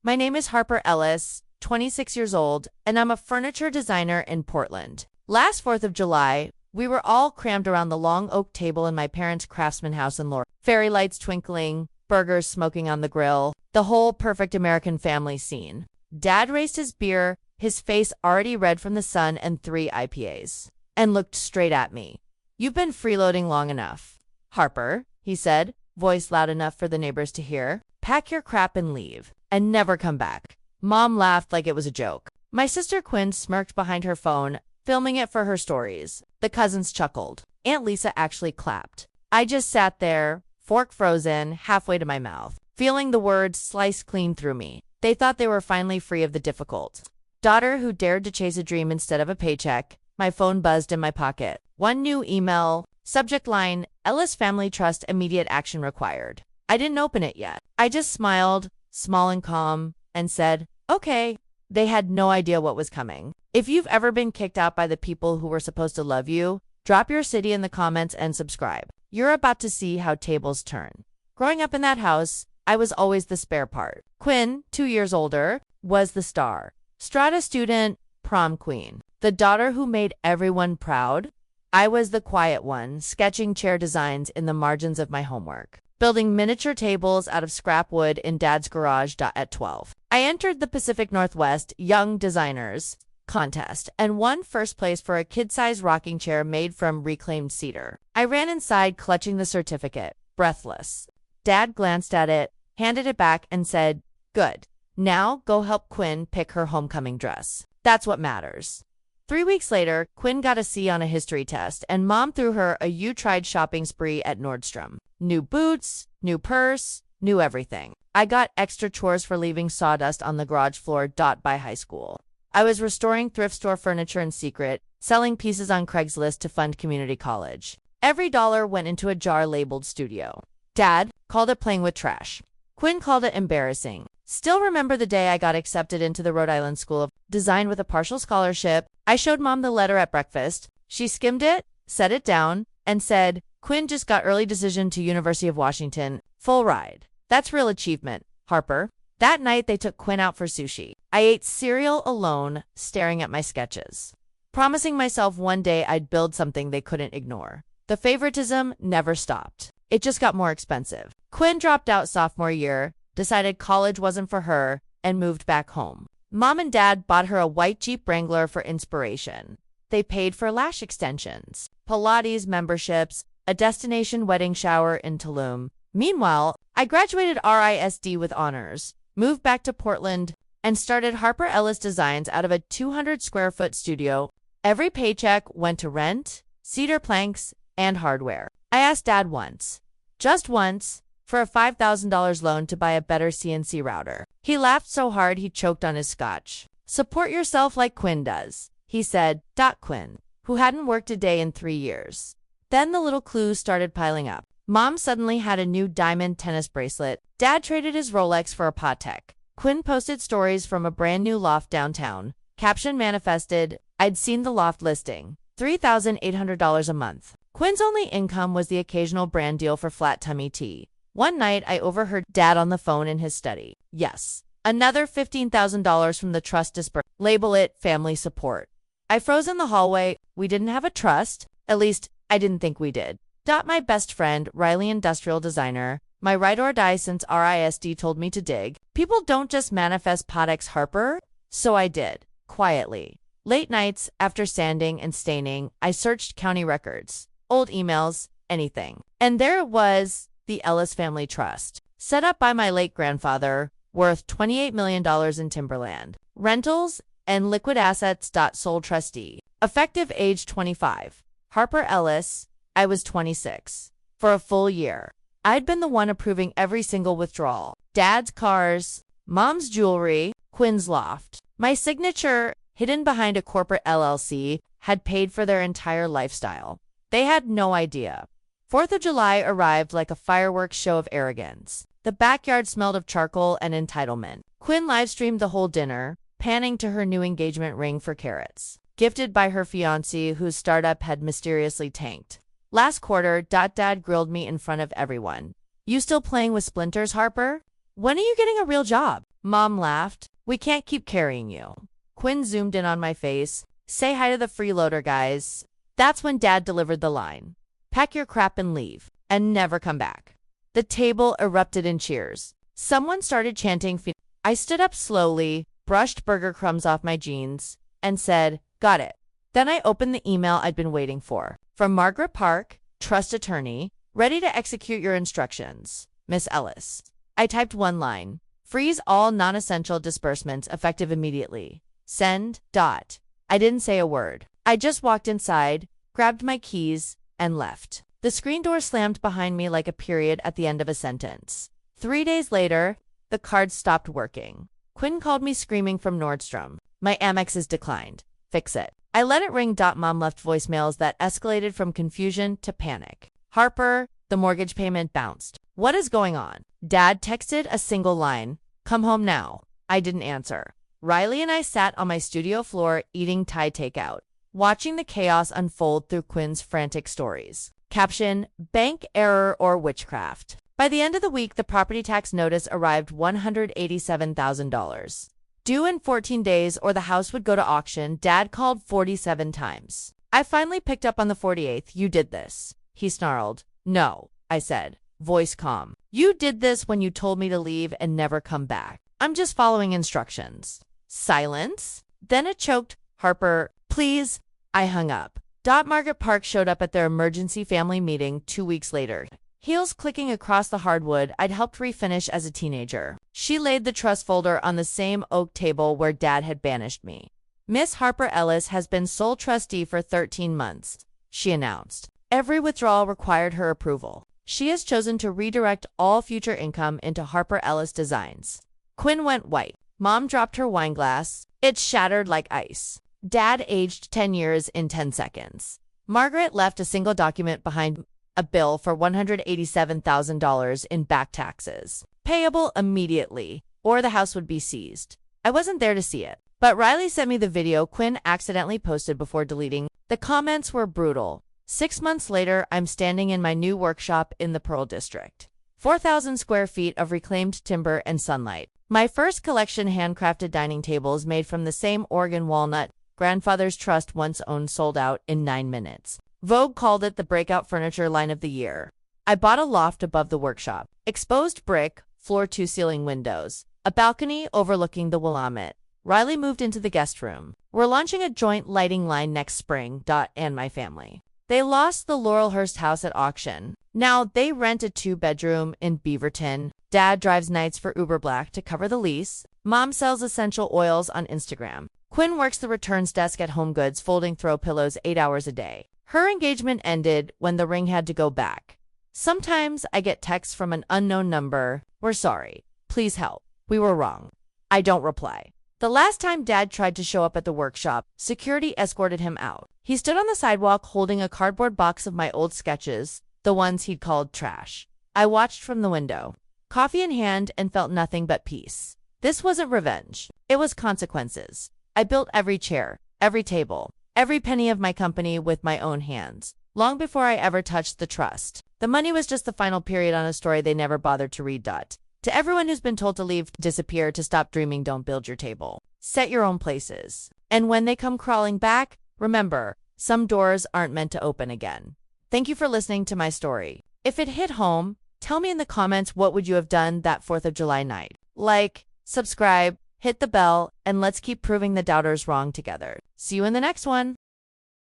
My name is Harper Ellis, 26 years old, and I'm a furniture designer in Portland. Last 4th of July, we were all crammed around the long oak table in my parents' craftsman house in Laurel. Fairy lights twinkling, burgers smoking on the grill, the whole perfect American family scene. Dad raised his beer, his face already red from the sun and 3 IPAs, and looked straight at me. "You've been freeloading long enough, Harper," he said, voice loud enough for the neighbors to hear. "Pack your crap and leave, and never come back." Mom laughed like it was a joke. My sister Quinn smirked behind her phone, filming it for her stories. The cousins chuckled. Aunt Lisa actually clapped. I just sat there, fork frozen, halfway to my mouth, feeling the words slice clean through me. They thought they were finally free of the difficult daughter who dared to chase a dream instead of a paycheck. My phone buzzed in my pocket. One new email, subject line, Ellis Family Trust immediate action required. I didn't open it yet. I just smiled, small and calm, and said, okay. They had no idea what was coming. If you've ever been kicked out by the people who were supposed to love you, drop your city in the comments and subscribe. You're about to see how tables turn. Growing up in that house, I was always the spare part. Quinn, 2 years older, was the star. Strata student, prom queen. The daughter who made everyone proud. I was the quiet one, sketching chair designs in the margins of my homework, building miniature tables out of scrap wood in Dad's garage. At 12, I entered the Pacific Northwest Young Designers contest and won first place for a kid-sized rocking chair made from reclaimed cedar. I ran inside clutching the certificate, breathless. Dad glanced at it, handed it back, and said, "Good. Now go help Quinn pick her homecoming dress. That's what matters." 3 weeks later, Quinn got a C on a history test, and Mom threw her a you-tried shopping spree at Nordstrom. New boots, new purse, new everything. I got extra chores for leaving sawdust on the garage floor. By high school, I was restoring thrift store furniture in secret, selling pieces on Craigslist to fund community college. Every dollar went into a jar labeled studio. Dad called it playing with trash. Quinn called it embarrassing. Still remember the day I got accepted into the Rhode Island School of Design with a partial scholarship. I showed Mom the letter at breakfast. She skimmed it, set it down, and said, "Quinn just got early decision to University of Washington. Full ride. That's real achievement, Harper." That night they took Quinn out for sushi. I ate cereal alone, staring at my sketches, promising myself one day I'd build something they couldn't ignore. The favoritism never stopped. It just got more expensive. Quinn dropped out sophomore year, decided college wasn't for her, and moved back home. Mom and Dad bought her a white Jeep Wrangler for inspiration. They paid for lash extensions, Pilates memberships, a destination wedding shower in Tulum. Meanwhile, I graduated RISD with honors, moved back to Portland, and started Harper Ellis Designs out of a 200-square-foot studio. Every paycheck went to rent, cedar planks, and hardware. I asked Dad once, just once, for a $5,000 loan to buy a better CNC router. He laughed so hard he choked on his scotch. "Support yourself like Quinn does," he said. Quinn, who hadn't worked a day in 3 years. Then the little clues started piling up. Mom suddenly had a new diamond tennis bracelet. Dad traded his Rolex for a Patek. Quinn posted stories from a brand new loft downtown. Caption manifested, "I'd seen the loft listing. $3,800 a month." Quinn's only income was the occasional brand deal for flat tummy tea. One night, I overheard Dad on the phone in his study. "Yes, another $15,000 from the trust disbursed. Label it family support." I froze in the hallway. We didn't have a trust. At least, I didn't think we did. My best friend, Riley, industrial designer, my ride or die since RISD, told me to dig. People don't just manifest Patek's, Harper. So I did, quietly. Late nights, after sanding and staining, I searched county records, old emails, anything. And there it was, the Ellis Family Trust, set up by my late grandfather, worth $28 million in timberland, rentals, and liquid assets. Sole trustee. Effective age 25. Harper Ellis. I was 26. For a full year, I'd been the one approving every single withdrawal. Dad's cars, Mom's jewelry, Quinn's loft. My signature, hidden behind a corporate LLC, had paid for their entire lifestyle. They had no idea. 4th of July arrived like a fireworks show of arrogance. The backyard smelled of charcoal and entitlement. Quinn livestreamed the whole dinner, panning to her new engagement ring for carats, gifted by her fiancé whose startup had mysteriously tanked. Last quarter, Dad grilled me in front of everyone. "You still playing with splinters, Harper? When are you getting a real job?" Mom laughed. We can't keep carrying you. Quinn zoomed in on my face. Say hi to the freeloader, guys. That's when Dad delivered the line. Pack your crap and leave, and never come back. The table erupted in cheers. Someone started chanting. I stood up slowly, brushed burger crumbs off my jeans, and said, got it. Then I opened the email I'd been waiting for. From Margaret Park, trust attorney, ready to execute your instructions. Miss Ellis. I typed one line. Freeze all non-essential disbursements effective immediately. Send. Dot. I didn't say a word. I just walked inside, grabbed my keys, and left. The screen door slammed behind me like a period at the end of a sentence. 3 days later, the card stopped working. Quinn called me screaming from Nordstrom. My Amex is declined. Fix it. I let it ring. Mom left voicemails that escalated from confusion to panic. Harper, the mortgage payment bounced. What is going on? Dad texted a single line. Come home now. I didn't answer. Riley and I sat on my studio floor eating Thai takeout, watching the chaos unfold through Quinn's frantic stories. Caption, bank error or witchcraft. By the end of the week, the property tax notice arrived $187,000. Due in 14 days or the house would go to auction. Dad called 47 times. I finally picked up on the 48th. You did this. He snarled. No, I said, voice calm. You did this when you told me to leave and never come back. I'm just following instructions. Silence. Then it choked. Harper, please. I hung up. Margaret Park showed up at their emergency family meeting 2 weeks later. Heels clicking across the hardwood I'd helped refinish as a teenager. She laid the trust folder on the same oak table where Dad had banished me. Miss Harper Ellis has been sole trustee for 13 months, she announced. Every withdrawal required her approval. She has chosen to redirect all future income into Harper Ellis Designs. Quinn went white. Mom dropped her wine glass. It shattered like ice. Dad aged 10 years in 10 seconds. Margaret left a single document behind, a bill for $187,000 in back taxes, payable immediately, or the house would be seized. I wasn't there to see it, but Riley sent me the video Quinn accidentally posted before deleting. The comments were brutal. 6 months later, I'm standing in my new workshop in the Pearl District. 4,000 square feet of reclaimed timber and sunlight. My first collection handcrafted dining tables made from the same Oregon walnut grandfather's trust once owned sold out in 9 minutes. Vogue called it the breakout furniture line of the year. I bought a loft above the workshop. Exposed brick, floor-to-ceiling windows, a balcony overlooking the Willamette. Riley moved into the guest room. We're launching a joint lighting line next spring. And my family. They lost the Laurelhurst house at auction. Now they rent a 2-bedroom in Beaverton. Dad drives nights for Uber Black to cover the lease. Mom sells essential oils on Instagram. Quinn works the returns desk at HomeGoods, folding throw pillows 8 hours a day. Her engagement ended when the ring had to go back. Sometimes I get texts from an unknown number. We're sorry. Please help. We were wrong. I don't reply. The last time Dad tried to show up at the workshop, security escorted him out. He stood on the sidewalk holding a cardboard box of my old sketches, the ones he'd called trash. I watched from the window, coffee in hand, and felt nothing but peace. This wasn't revenge. It was consequences. I built every chair, every table, every penny of my company with my own hands, long before I ever touched the trust. The money was just the final period on a story they never bothered to read. To everyone who's been told to leave, disappear, to stop dreaming, don't build your table. Set your own places. And when they come crawling back, remember, some doors aren't meant to open again. Thank you for listening to my story. If it hit home, tell me in the comments what would you have done that 4th of July night. Like, subscribe, hit the bell, and let's keep proving the doubters wrong together. See you in the next one.